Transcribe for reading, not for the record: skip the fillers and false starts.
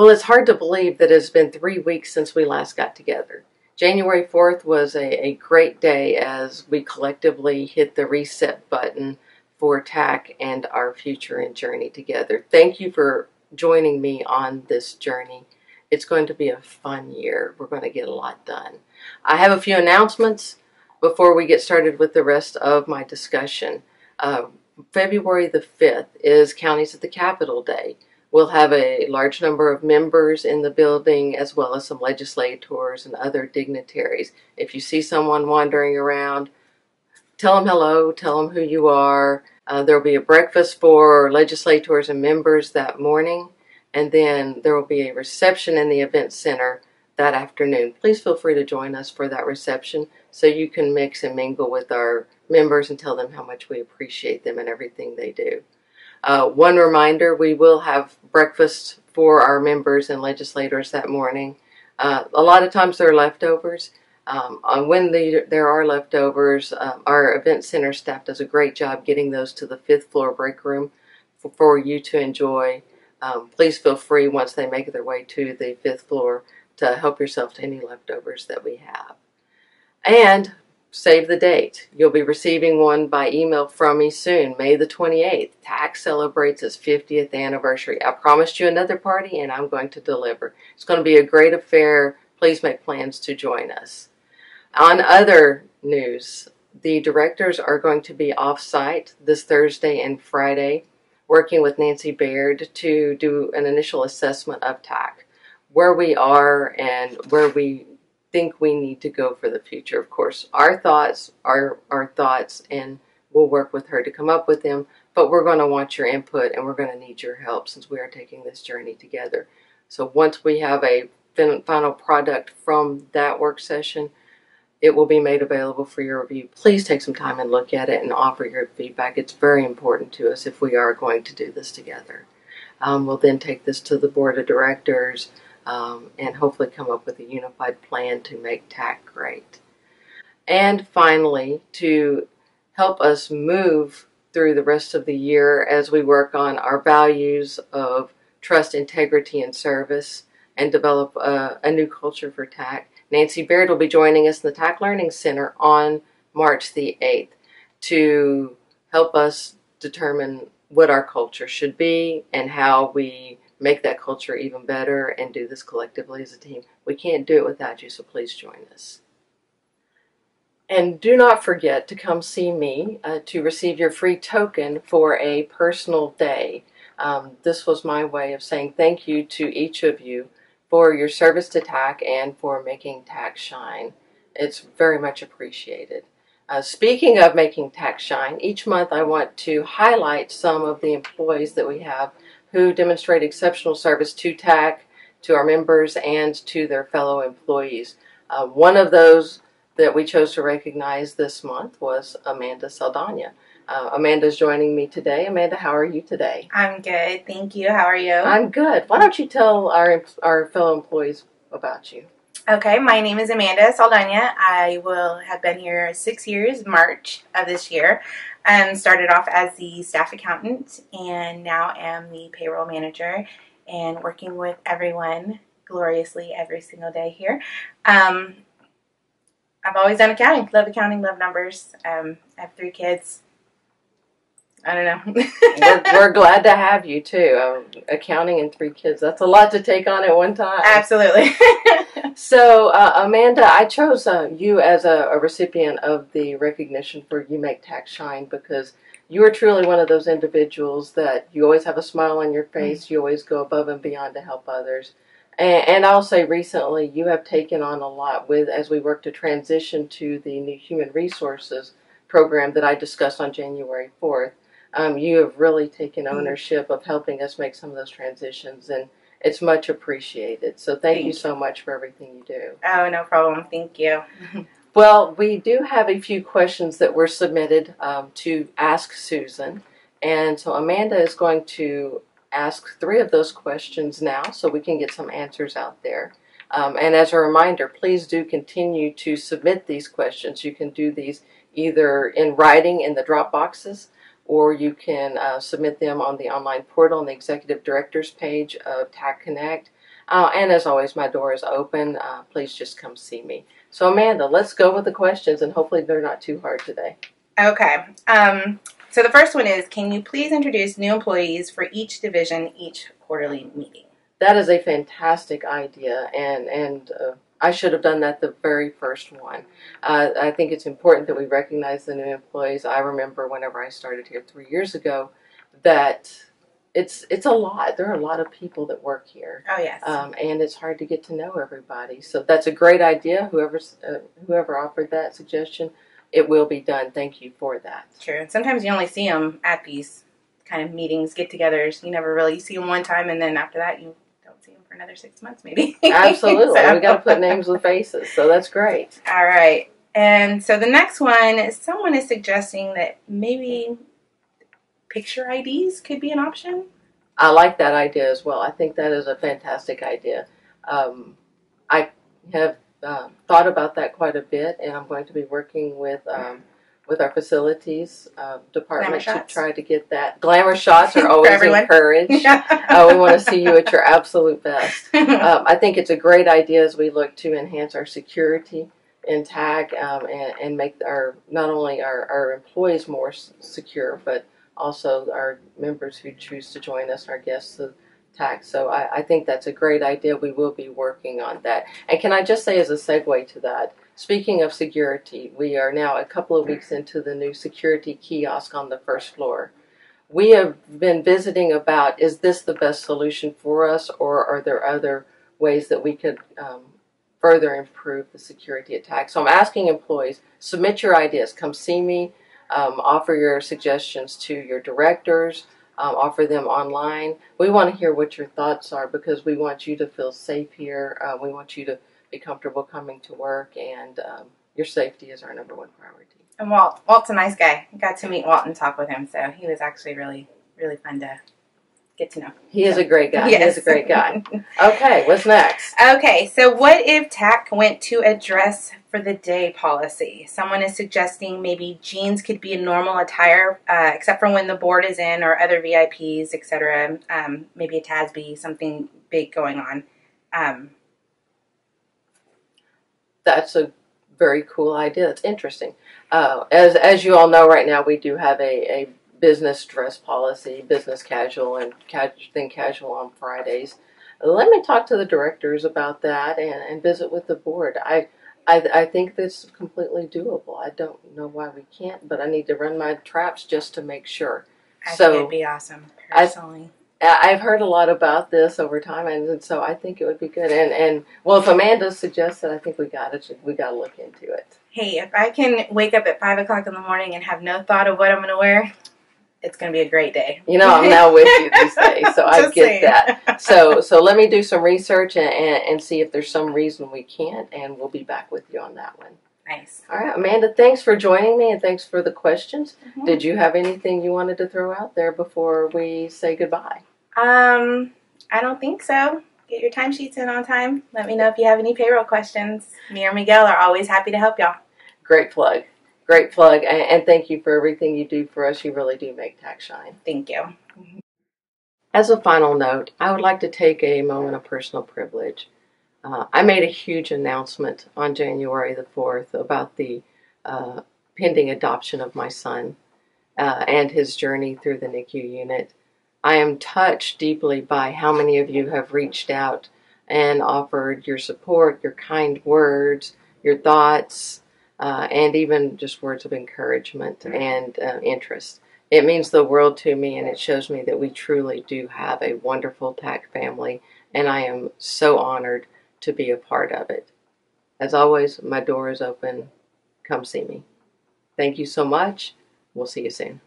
Well, it's hard to believe that it's been 3 weeks since we last got together. January 4th was a great day as we collectively hit the reset button for TAC and our future and journey together. Thank you for joining me on this journey. It's going to be a fun year. We're going to get a lot done. I have a few announcements before we get started with the rest of my discussion. February the 5th is Counties at the Capitol Day. We'll have a large number of members in the building as well as some legislators and other dignitaries. If you see someone wandering around, tell them hello, tell them who you are. There will be a breakfast for legislators and members that morning, and then there will be a reception in the event center that afternoon. Please feel free to join us for that reception so you can mix and mingle with our members and tell them how much we appreciate them and everything they do. One reminder, we will have breakfast for our members and legislators that morning. A lot of times there are leftovers. When there are leftovers, our event center staff does a great job getting those to the 5th floor break room for you to enjoy. Please feel free once they make their way to the 5th floor to help yourself to any leftovers that we have. And save the date. You'll be receiving one by email from me soon, May the 28th. TAC celebrates its 50th anniversary. I promised you another party, and I'm going to deliver. It's going to be a great affair. Please make plans to join us. On other news, the directors are going to be off-site this Thursday and Friday, working with Nancy Baird to do an initial assessment of TAC, where we are and where we think we need to go for the future. Of course, our thoughts are our thoughts, and we'll work with her to come up with them, but we're going to want your input and we're going to need your help since we are taking this journey together. So once we have a final product from that work session, it will be made available for your review. Please take some time and look at it and offer your feedback. It's very important to us if we are going to do this together. We'll then take this to the board of directors and hopefully come up with a unified plan to make TAC great. And finally, to help us move through the rest of the year as we work on our values of trust, integrity, and service and develop a new culture for TAC, Nancy Baird will be joining us in the TAC Learning Center on March the 8th to help us determine what our culture should be and how we make that culture even better and do this collectively as a team. We can't do it without you, so please join us. And do not forget to come see me to receive your free token for a personal day. This was my way of saying thank you to each of you for your service to TAC and for making TAC shine. It's very much appreciated. Speaking of making TAC shine, each month I want to highlight some of the employees that we have who demonstrate exceptional service to TAC, to our members, and to their fellow employees. One of those that we chose to recognize this month was Amanda Saldana. Amanda's joining me today. Amanda, how are you today? I'm good, thank you. How are you? I'm good. Why don't you tell our fellow employees about you? Okay, my name is Amanda Saldana. I will have been here 6 years, March of this year. Started off as the staff accountant and now am the payroll manager and working with everyone gloriously every single day here. I've always done accounting, love numbers. I have 3 kids. I don't know. we're glad to have you too. Accounting and 3 kids, that's a lot to take on at one time. Absolutely. So, Amanda, I chose you as a recipient of the recognition for You Make TAC Shine because you are truly one of those individuals that you always have a smile on your face. You always go above and beyond to help others. And I'll say recently you have taken on a lot as we work to transition to the new human resources program that I discussed on January 4th. You have really taken ownership of helping us make some of those transitions, and it's much appreciated. So thank you so much for everything you do. Oh, no problem. Thank you. Well, we do have a few questions that were submitted to ask Susan. And so Amanda is going to ask 3 of those questions now so we can get some answers out there. And as a reminder, please do continue to submit these questions. You can do these either in writing in the drop boxes, or you can submit them on the online portal on the Executive Directors page of TAC Connect. And as always, my door is open. Please just come see me. So Amanda, let's go with the questions, and hopefully they're not too hard today. Okay. So the first one is, can you please introduce new employees for each division each quarterly meeting? That is a fantastic idea, and I should have done that the very first one. I think it's important that we recognize the new employees. I remember whenever I started here 3 years ago that it's a lot. There are a lot of people that work here. Oh, yes. And it's hard to get to know everybody. So that's a great idea. Whoever offered that suggestion, it will be done. Thank you for that. True. And sometimes you only see them at these kind of meetings, get-togethers. You never really see them one time, and then after that, you don't see them for another 6 months, maybe. Absolutely. So. We got to put names with faces, so that's great. All right. And so the next one is someone is suggesting that maybe picture IDs could be an option. I like that idea as well. I think that is a fantastic idea. I have thought about that quite a bit, and I'm going to be working with our facilities department to try to get that. Glamour shots are always encouraged. We want to see you at your absolute best. I think it's a great idea as we look to enhance our security in TAG and make not only our employees more secure, but also our members who choose to join us, our guests of TAG. So I think that's a great idea. We will be working on that. And can I just say as a segue to that, speaking of security, we are now a couple of weeks into the new security kiosk on the first floor. We have been visiting about, is this the best solution for us, or are there other ways that we could further improve the security at TAG? So I'm asking employees, submit your ideas. Come see me. Offer your suggestions to your directors. Offer them online. We want to hear what your thoughts are because we want you to feel safe here. We want you to be comfortable coming to work, and your safety is our number one priority. And Walt's a nice guy. I got to meet Walt and talk with him, so he was actually really, really fun to get to know. He is a great guy. Yes. He is a great guy. Okay, what's next? Okay, so what if TAC went to a dress for the day policy? Someone is suggesting maybe jeans could be a normal attire, except for when the board is in or other VIPs, etc. Maybe a TASB, something big going on. That's a very cool idea. It's interesting. As you all know, right now we do have a business dress policy, business casual, and then casual on Fridays. Let me talk to the directors about that and visit with the board. I think this is completely doable. I don't know why we can't, but I need to run my traps just to make sure. I think it'd be awesome, personally. I've heard a lot about this over time, and so I think it would be good. And well, if Amanda suggests it, I think we got to look into it. Hey, if I can wake up at 5 o'clock in the morning and have no thought of what I'm going to wear, it's going to be a great day. You know, I'm now with you these days, so I get that. So let me do some research and see if there's some reason we can't, and we'll be back with you on that one. Nice. All right, Amanda, thanks for joining me, and thanks for the questions. Mm-hmm. Did you have anything you wanted to throw out there before we say goodbye? I don't think so. Get your timesheets in on time. Let me know if you have any payroll questions. Me or Miguel are always happy to help y'all. Great plug. Great plug, and thank you for everything you do for us. You really do make TAG shine. Thank you. As a final note, I would like to take a moment of personal privilege. I made a huge announcement on January the 4th about the pending adoption of my son and his journey through the NICU unit. I am touched deeply by how many of you have reached out and offered your support, your kind words, your thoughts, and even just words of encouragement and interest. It means the world to me, and it shows me that we truly do have a wonderful TAG family, and I am so honored to be a part of it. As always, my door is open. Come see me. Thank you so much. We'll see you soon.